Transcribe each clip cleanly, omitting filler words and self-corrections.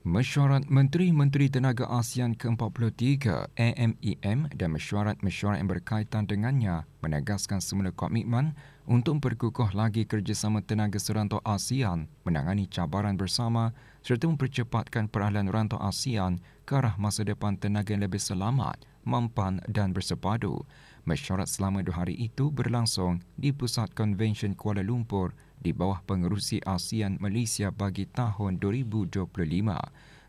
Mesyuarat Menteri-Menteri Tenaga ASEAN ke-43 AMEM dan mesyuarat-mesyuarat yang berkaitan dengannya menegaskan semula komitmen untuk memperkukuh lagi kerjasama tenaga serantau ASEAN menangani cabaran bersama serta mempercepatkan peralihan rantau ASEAN ke arah masa depan tenaga yang lebih selamat, mampan dan bersepadu. Mesyuarat selama 2 hari itu berlangsung di Pusat Konvensyen Kuala Lumpur di bawah pengerusi ASEAN Malaysia bagi tahun 2025.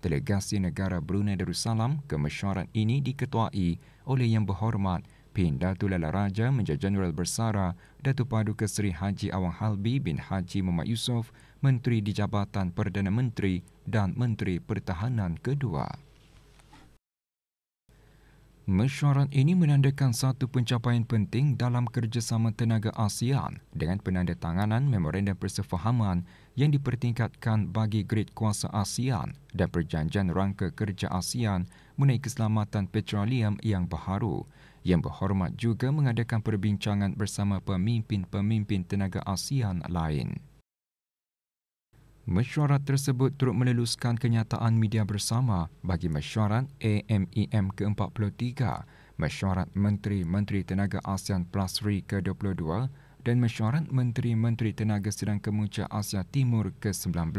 Delegasi negara Brunei Darussalam ke mesyuarat ini diketuai oleh Yang Berhormat Bin Datuk Lala Raja Menja Jeneral Bersara Datuk Paduka Seri Haji Awang Halbi bin Haji Muhammad Yusof, Menteri di Jabatan Perdana Menteri dan Menteri Pertahanan kedua. Mesyuarat ini menandakan satu pencapaian penting dalam kerjasama tenaga ASEAN dengan penandatanganan memorandum persefahaman yang dipertingkatkan bagi grade kuasa ASEAN dan perjanjian rangka kerja ASEAN mengenai keselamatan petroleum yang baharu. Yang Berhormat juga mengadakan perbincangan bersama pemimpin-pemimpin tenaga ASEAN lain. Mesyuarat tersebut turut meneluskan kenyataan media bersama bagi mesyuarat AMEM ke-43, mesyuarat Menteri-Menteri Tenaga ASEAN Plus Re ke-22 dan mesyuarat Menteri-Menteri Tenaga Sedang Kemuncak Asia Timur ke-19.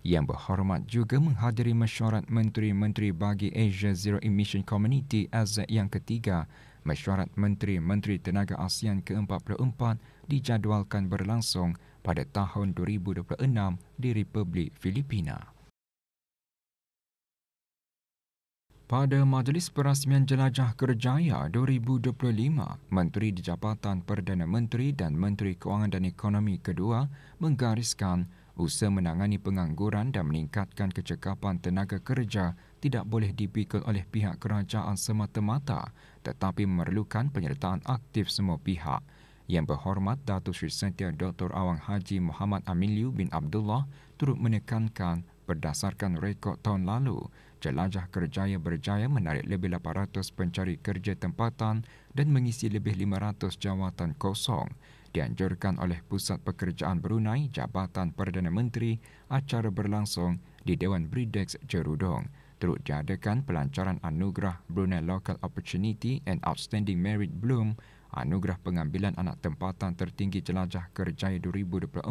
Yang Berhormat juga menghadiri mesyuarat Menteri-Menteri bagi Asia Zero Emission Community AZEC yang ketiga. Mesyuarat Menteri-Menteri Tenaga ASEAN ke-44 dijadualkan berlangsung pada tahun 2026 di Republik Filipina. Pada Majlis Perasmian Jelajah Kerjaya 2025, Menteri di Jabatan Perdana Menteri dan Menteri Kewangan dan Ekonomi kedua menggariskan usaha menangani pengangguran dan meningkatkan kecekapan tenaga kerja tidak boleh dipikul oleh pihak kerajaan semata-mata tetapi memerlukan penyertaan aktif semua pihak. Yang Berhormat Datuk Seri Setiausaha Dr. Awang Haji Muhammad Amin Liu bin Abdullah turut menekankan berdasarkan rekod tahun lalu, Jelajah Kerjaya berjaya menarik lebih 800 pencari kerja tempatan dan mengisi lebih 500 jawatan kosong. Dianjurkan oleh Pusat Pekerjaan Brunei Jabatan Perdana Menteri, acara berlangsung di Dewan Bridex Jerudong. Turut diadakan pelancaran anugerah Brunei Local Opportunity and Outstanding Merit Bloom, anugerah pengambilan anak tempatan tertinggi Jelajah Kerjaya 2024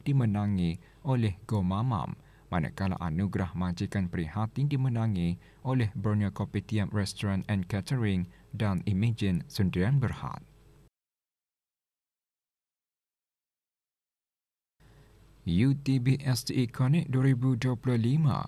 dimenangi oleh Go Mamam, manakala anugerah majikan prihatin dimenangi oleh Borneo Kopitiam Restaurant and Catering dan Imagine Sendirian Berhad. UTB STE Connect 2025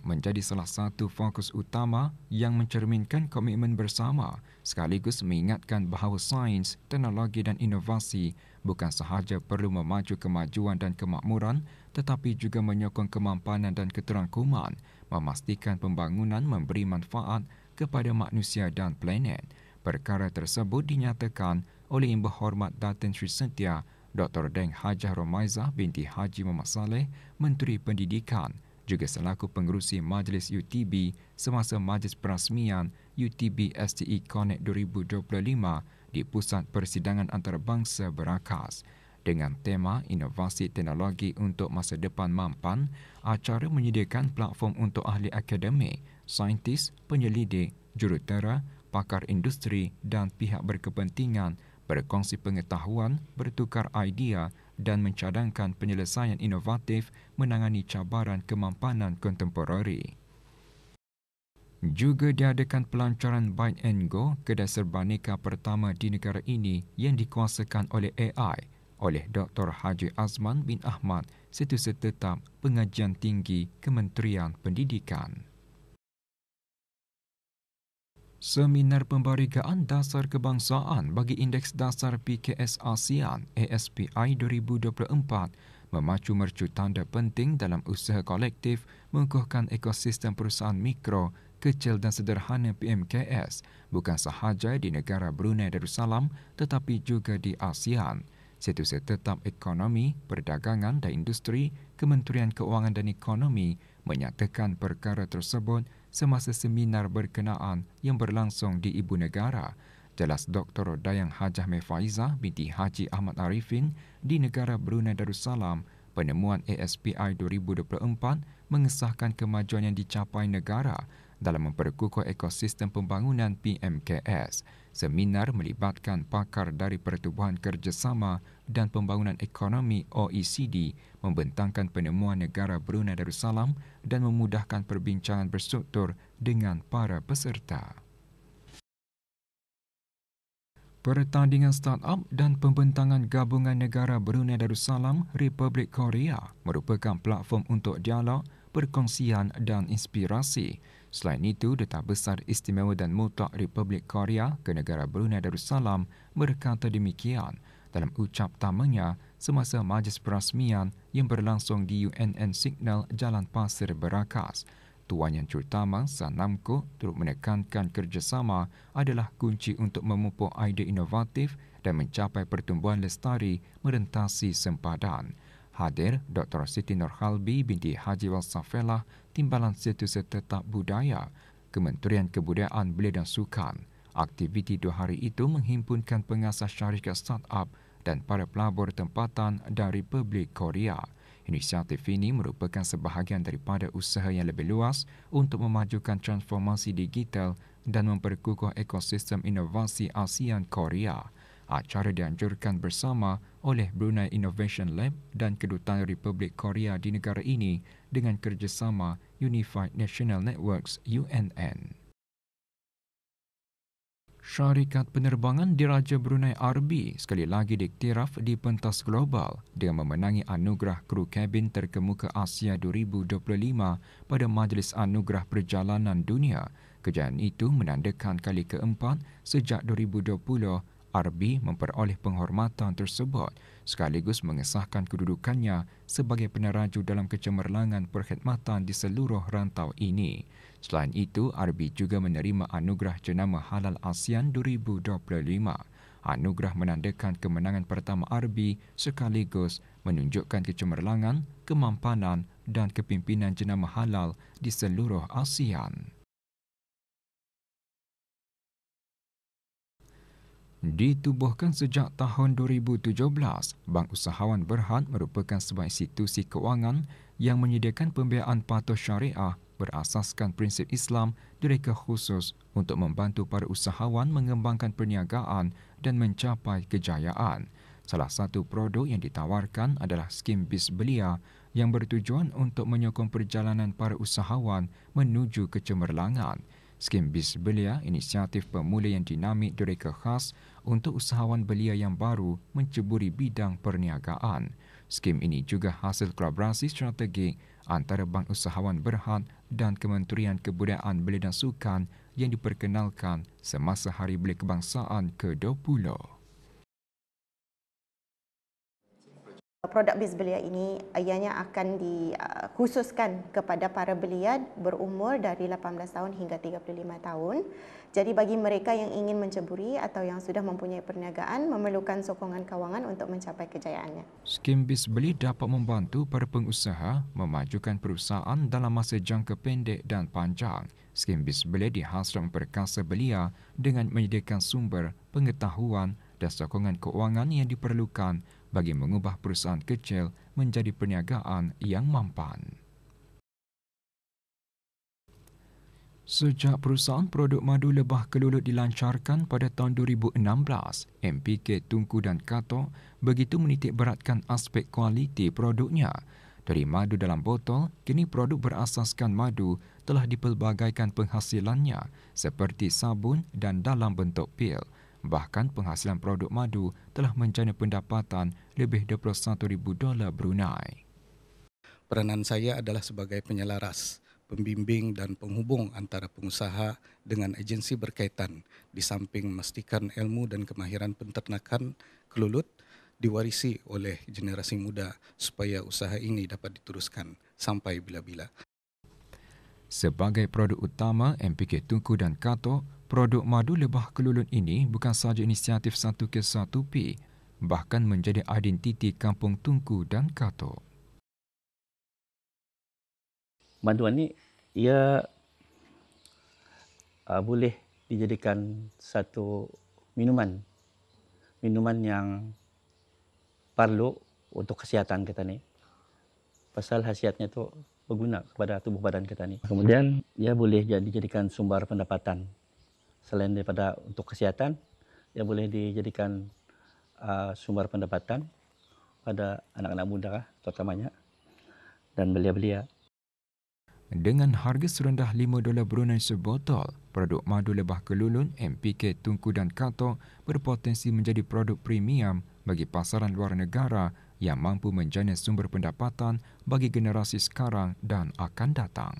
menjadi salah satu fokus utama yang mencerminkan komitmen bersama sekaligus mengingatkan bahawa sains, teknologi dan inovasi bukan sahaja perlu memaju kemajuan dan kemakmuran tetapi juga menyokong kemampanan dan keterangkuman, memastikan pembangunan memberi manfaat kepada manusia dan planet. Perkara tersebut dinyatakan oleh Yang Berhormat Datin Sri Setia Dr. Deng Hajah Romaizah binti Haji Muhammad Saleh, Menteri Pendidikan, juga selaku pengerusi Majlis UTB semasa Majlis Perasmian UTB STE Connect 2025 di Pusat Persidangan Antarabangsa Berakas. Dengan tema Inovasi Teknologi untuk Masa Depan Mampan, acara menyediakan platform untuk ahli akademik, saintis, penyelidik, jurutera, pakar industri dan pihak berkepentingan berkongsi pengetahuan, bertukar idea dan mencadangkan penyelesaian inovatif menangani cabaran kemampanan kontemporari. Juga diadakan pelancaran Byte and Go, kedai serbaneka pertama di negara ini yang dikuasakan oleh AI oleh Dr. Haji Azman bin Ahmad, Setiausaha Tetap Pengajian Tinggi Kementerian Pendidikan. Seminar Pembarigaan Dasar Kebangsaan bagi Indeks Dasar PKS ASEAN ASPI 2024 memacu mercu tanda penting dalam usaha kolektif mengukuhkan ekosistem perusahaan mikro, kecil dan sederhana PMKS bukan sahaja di negara Brunei Darussalam tetapi juga di ASEAN. Setiausaha Tetap Ekonomi, Perdagangan dan Industri, Kementerian Keuangan dan Ekonomi menyatakan perkara tersebut semasa seminar berkenaan yang berlangsung di Ibu Negara. Jelas Dr. Dayang Hajah Mefaizah binti Haji Ahmad Arifin di negara Brunei Darussalam, penemuan ASPI 2024 mengesahkan kemajuan yang dicapai negara dalam memperkukuh ekosistem pembangunan PMKS. Seminar melibatkan pakar dari Pertubuhan Kerjasama dan Pembangunan Ekonomi OECD membentangkan penemuan negara Brunei Darussalam dan memudahkan perbincangan berstruktur dengan para peserta. Pertandingan startup dan pembentangan gabungan negara Brunei Darussalam, Republik Korea merupakan platform untuk dialog, perkongsian dan inspirasi. Selain itu, Duta Besar Istimewa dan Mutlak Republik Korea ke negara Brunei Darussalam berkata demikian dalam ucap tamanya semasa majlis perasmian yang berlangsung di UNN Signal Jalan Pasir Berakas. Tuan Yang Terutama Sanamko turut menekankan kerjasama adalah kunci untuk memupuk idea inovatif dan mencapai pertumbuhan lestari merentasi sempadan. Hadir Dr. Siti Nurhalbi binti Haji Walsafelah, Timbalan Setiausaha Tetap Budaya, Kementerian Kebudayaan Belia dan Sukan. Aktiviti 2 hari itu menghimpunkan pengasas syarikat startup dan para pelabur tempatan dari Republik Korea. Inisiatif ini merupakan sebahagian daripada usaha yang lebih luas untuk memajukan transformasi digital dan memperkukuh ekosistem inovasi ASEAN Korea. Acara dianjurkan bersama oleh Brunei Innovation Lab dan Kedutaan Republik Korea di negara ini dengan kerjasama Unified National Networks UNN. Syarikat penerbangan Diraja Brunei RB sekali lagi diiktiraf di pentas global dengan memenangi anugerah kru kabin terkemuka Asia 2025 pada Majlis Anugerah Perjalanan Dunia. Kejayaan itu menandakan kali keempat sejak 2020 RB memperoleh penghormatan tersebut sekaligus mengesahkan kedudukannya sebagai peneraju dalam kecemerlangan perkhidmatan di seluruh rantau ini. Selain itu, RB juga menerima anugerah jenama Halal ASEAN 2025. Anugerah menandakan kemenangan pertama RB sekaligus menunjukkan kecemerlangan, kemampanan dan kepimpinan jenama halal di seluruh ASEAN. Ditubuhkan sejak tahun 2017, Bank Usahawan Berhad merupakan sebuah institusi kewangan yang menyediakan pembiayaan patuh syariah berasaskan prinsip Islam direka khusus untuk membantu para usahawan mengembangkan perniagaan dan mencapai kejayaan. Salah satu produk yang ditawarkan adalah skim BIS Belia yang bertujuan untuk menyokong perjalanan para usahawan menuju kecemerlangan. Skim BIS Belia, inisiatif pemula yang dinamik direka khas untuk usahawan belia yang baru menceburi bidang perniagaan. Skim ini juga hasil kolaborasi strategik antara Bank Usahawan Berhad dan Kementerian Kebudayaan Belia dan Sukan yang diperkenalkan semasa Hari Belia Kebangsaan ke-20. Produk BIS Belia ini ianya akan dikhususkan kepada para belia berumur dari 18 tahun hingga 35 tahun. Jadi bagi mereka yang ingin menceburi atau yang sudah mempunyai perniagaan memerlukan sokongan kewangan untuk mencapai kejayaannya. Skim BIS Belia dapat membantu para pengusaha memajukan perusahaan dalam masa jangka pendek dan panjang. Skim BIS Belia dihasrat memperkasa belia dengan menyediakan sumber, pengetahuan dan sokongan kewangan yang diperlukan bagi mengubah perusahaan kecil menjadi perniagaan yang mampan. Sejak perusahaan produk madu lebah kelulut dilancarkan pada tahun 2016, MPK Tunku dan Katok begitu menitik beratkan aspek kualiti produknya. Dari madu dalam botol, kini produk berasaskan madu telah dipelbagaikan penghasilannya seperti sabun dan dalam bentuk pil. Bahkan penghasilan produk madu telah menjana pendapatan lebih $21,000 Brunei. Peranan saya adalah sebagai penyelaras, pembimbing dan penghubung antara pengusaha dengan agensi berkaitan di samping memastikan ilmu dan kemahiran penternakan kelulut diwarisi oleh generasi muda supaya usaha ini dapat diteruskan sampai bila-bila. Sebagai produk utama MPK Tunku dan Katok, produk madu lebah kelulut ini bukan sahaja inisiatif 1K1P, bahkan menjadi identiti kampung Tunku dan Katok. Maduan ni ia boleh dijadikan satu minuman yang perlu untuk kesihatan kita ni. Pasal khasiatnya tu berguna kepada tubuh badan kita ni. Kemudian ia boleh dijadikan sumber pendapatan. Selain daripada untuk kesihatan, ia boleh dijadikan sumber pendapatan pada anak-anak muda terutamanya dan belia-belia. Dengan harga serendah $5 Brunei sebotol, produk madu lebah kelulun, MPK, tungku dan katok berpotensi menjadi produk premium bagi pasaran luar negara yang mampu menjana sumber pendapatan bagi generasi sekarang dan akan datang.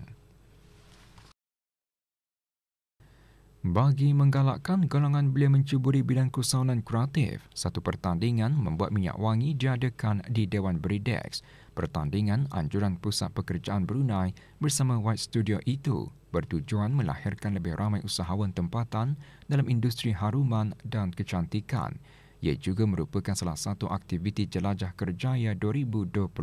Bagi menggalakkan golongan belia mencuburi bidang keusahawanan kreatif, satu pertandingan membuat minyak wangi diadakan di Dewan Beridex. Pertandingan anjuran Pusat Pekerjaan Brunei bersama White Studio itu bertujuan melahirkan lebih ramai usahawan tempatan dalam industri haruman dan kecantikan. Ia juga merupakan salah satu aktiviti Jelajah Kerjaya 2025.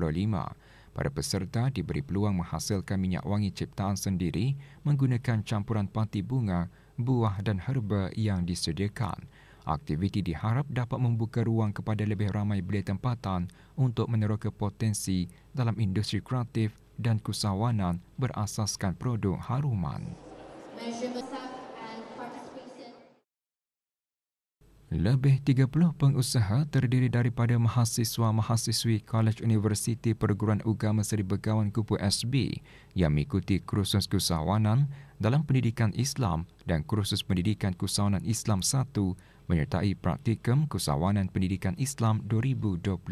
Para peserta diberi peluang menghasilkan minyak wangi ciptaan sendiri menggunakan campuran pati bunga, buah dan herba yang disediakan. Aktiviti diharap dapat membuka ruang kepada lebih ramai belia tempatan untuk meneroka potensi dalam industri kreatif dan keusahawanan berasaskan produk haruman. Lebih 30 pengusaha terdiri daripada mahasiswa-mahasiswi Kolej Universiti Perguruan Agama Seri Begawan Kupu SB yang mengikuti kursus keusahawanan dalam pendidikan Islam dan kursus pendidikan keusahawanan Islam 1 menyertai praktikum keusahawanan pendidikan Islam 2025.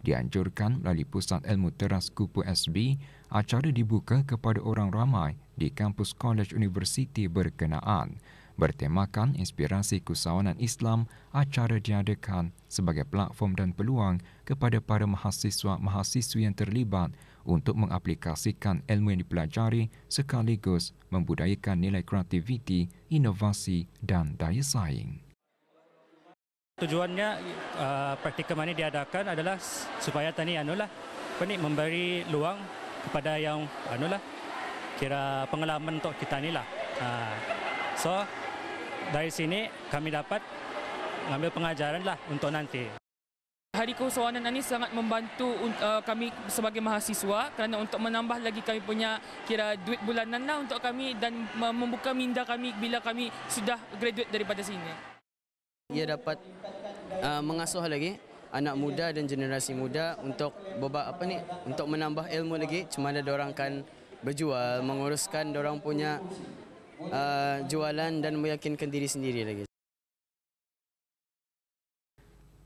Dianjurkan melalui Pusat Ilmu Teras Kupu SB, acara dibuka kepada orang ramai di kampus Kolej Universiti berkenaan. Bertemakan inspirasi keusahawanan Islam, acara diadakan sebagai platform dan peluang kepada para mahasiswa-mahasiswi yang terlibat untuk mengaplikasikan ilmu yang dipelajari sekaligus membudayakan nilai kreativiti, inovasi dan daya saing. Tujuannya praktikum ini diadakan adalah supaya tani memberi luang kepada yang kira pengalaman untuk kita ni lah. So dari sini kami dapat mengambil pengajaran lah untuk nanti. Hari Keusahawanan ini sangat membantu kami sebagai mahasiswa kerana untuk menambah lagi kami punya kira duit bulanan lah untuk kami dan membuka minda kami bila kami sudah graduate daripada sini. Ia dapat mengasuh lagi anak muda dan generasi muda untuk untuk menambah ilmu lagi, macam mana diorang kan berjual, menguruskan diorang punya jualan dan meyakinkan diri sendiri lagi.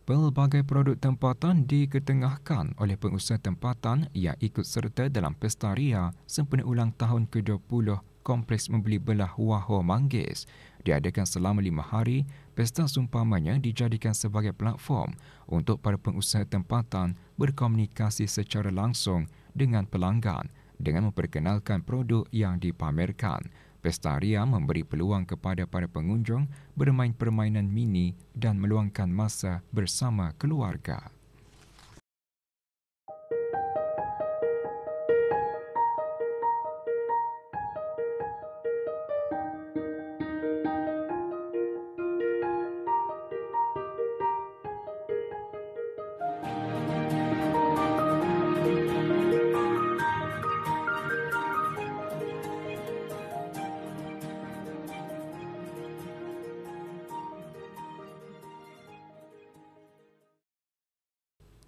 Pelbagai produk tempatan diketengahkan oleh pengusaha tempatan yang ikut serta dalam Pesta Ria sempena ulang tahun ke-20 Kompleks Membeli Belah Waho Manggis. Diadakan selama 5 hari, pesta seumpamanya dijadikan sebagai platform untuk para pengusaha tempatan berkomunikasi secara langsung dengan pelanggan dengan memperkenalkan produk yang dipamerkan. Pesta Ria memberi peluang kepada para pengunjung bermain permainan mini dan meluangkan masa bersama keluarga.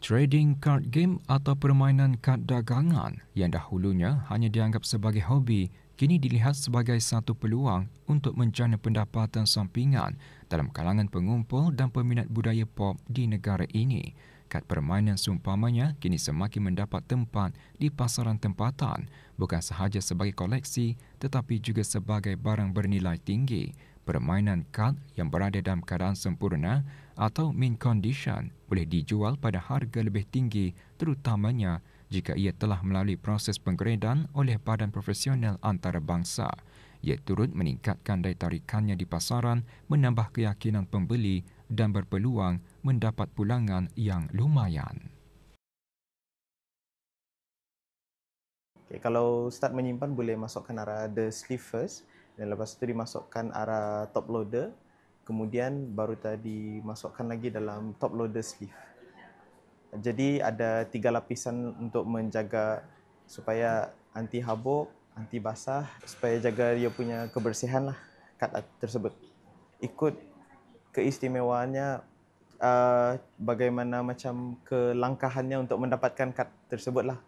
Trading card game atau permainan kad dagangan yang dahulunya hanya dianggap sebagai hobi, kini dilihat sebagai satu peluang untuk menjana pendapatan sampingan dalam kalangan pengumpul dan peminat budaya pop di negara ini. Kad permainan seumpamanya kini semakin mendapat tempat di pasaran tempatan, bukan sahaja sebagai koleksi tetapi juga sebagai barang bernilai tinggi. Permainan kad yang berada dalam keadaan sempurna atau mint condition boleh dijual pada harga lebih tinggi, terutamanya jika ia telah melalui proses penggradan oleh badan profesional antarabangsa. Ia turut meningkatkan daya tarikannya di pasaran, menambah keyakinan pembeli dan berpeluang mendapat pulangan yang lumayan. Okay, kalau start menyimpan boleh masukkan arah the sleeve first dan lepas tu dimasukkan arah top loader, kemudian baru tadi masukkan lagi dalam top loader sleeve. Jadi ada 3 lapisan untuk menjaga supaya anti habuk, anti basah, supaya jaga dia punya kebersihan lah kad tersebut. Ikut keistimewaannya, bagaimana macam kelangkahannya untuk mendapatkan kad tersebut lah.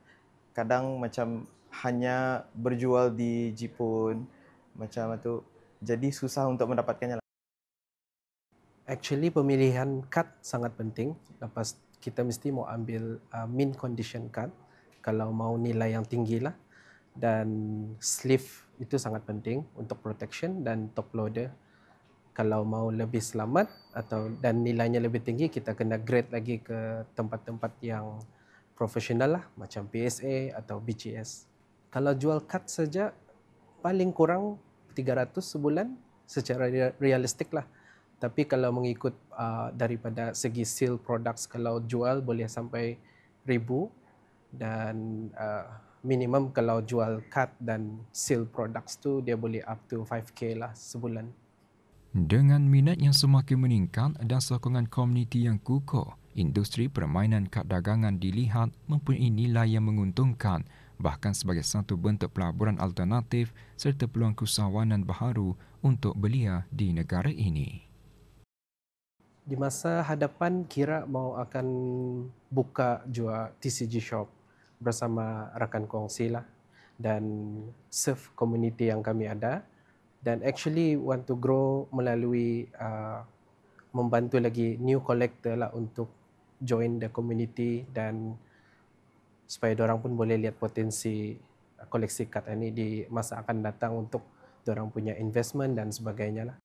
Kadang macam hanya berjual di Jepun macam itu, jadi susah untuk mendapatkannya lah. Actually pemilihan kad sangat penting. Lepas kita mesti mau ambil mint condition card kalau mau nilai yang tinggi lah. Dan sleeve itu sangat penting untuk protection, dan top loader kalau mau lebih selamat dan nilainya lebih tinggi, kita kena grade lagi ke tempat-tempat yang profesional lah macam PSA atau BGS. Kalau jual kad saja paling kurang 300 sebulan secara realistik lah. Tapi kalau mengikut daripada segi seal products, kalau jual boleh sampai 1,000, dan minimum kalau jual kad dan seal products tu dia boleh up to 5K lah sebulan. Dengan minat yang semakin meningkat dan sokongan komuniti yang kukuh, industri permainan kad dagangan dilihat mempunyai nilai yang menguntungkan, bahkan sebagai satu bentuk pelaburan alternatif serta peluang keusahawanan baharu untuk belia di negara ini. Di masa hadapan kira mau akan buka jual TCG shop bersama rakan kongsi lah, dan serve community yang kami ada, dan actually want to grow melalui membantu lagi new collector lah untuk join the community, dan supaya diorang pun boleh lihat potensi koleksi kad ini di masa akan datang untuk diorang punya investment dan sebagainya lah.